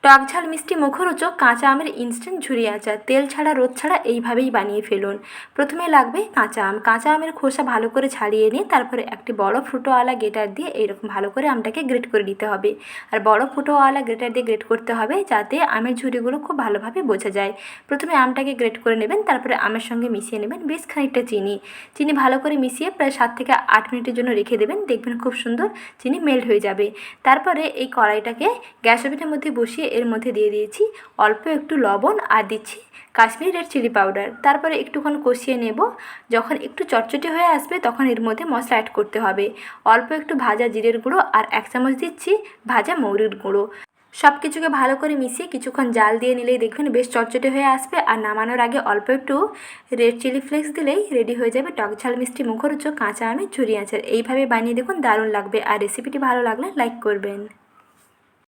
টক ঝাল মিষ্টি মুখরোচক কাঁচা আমের ইনস্ট্যান্ট ঝুরি আচার তেল ছাড়া রোদ ছাড়া এইভাবেই বানিয়ে ফেলুন। প্রথমে লাগবে কাঁচা আমের খোসা ভালো করে ছাড়িয়ে নিয়ে তারপরে একটি বড় ফুটোওয়ালা গ্রেটার দিয়ে এইরকম ভালো করে আমটাকে গ্রেট করে নিতে হবে। আর বড় ফুটোওয়ালা গ্রেটার দিয়ে গ্রেট করতে হবে যাতে আমের ঝুরিগুলো খুব ভালোভাবে বোঝা যায়। প্রথমে আমটাকে গ্রেট করে নেবেন, তারপরে আমের সঙ্গে মিশিয়ে নেবেন বেশ খানিকটা চিনি ভালো করে মিশিয়ে প্রায় 7 থেকে 8 মিনিটের জন্য রেখে দেবেন। দেখবেন খুব সুন্দর চিনি মেল্ট হয়ে যাবে। তারপরে এই কড়াইটাকে গ্যাস ওভেনের মধ্যে বসিয়ে এর মধ্যে দিয়ে দিয়েছি অল্প একটু লবণ আর দিচ্ছি কাশ্মীরি রেড চিলি পাউডার। তারপরে একটুক্ষণ কষিয়ে নেব। যখন একটু চটচটে হয়ে আসবে তখন এর মধ্যে মশলা অ্যাড করতে হবে। অল্প একটু ভাজা জিরের গুঁড়ো আর 1 চামচ দিচ্ছি ভাজা মৌরির গুঁড়ো। সব কিছুকে ভালো করে মিশিয়ে কিছুক্ষণ জাল দিয়ে নিলেই দেখবেন বেশ চটচটে হয়ে আসবে। আর নামানোর আগে অল্প একটু রেড চিলি ফ্লেক্স দিলেই রেডি হয়ে যাবে টক ঝাল মিষ্টি মুখরোচক কাঁচা আমের ঝুরি আচার। এইভাবে বানিয়ে দেখুন, দারুণ লাগবে। আর রেসিপিটি ভালো লাগলে লাইক করবেন।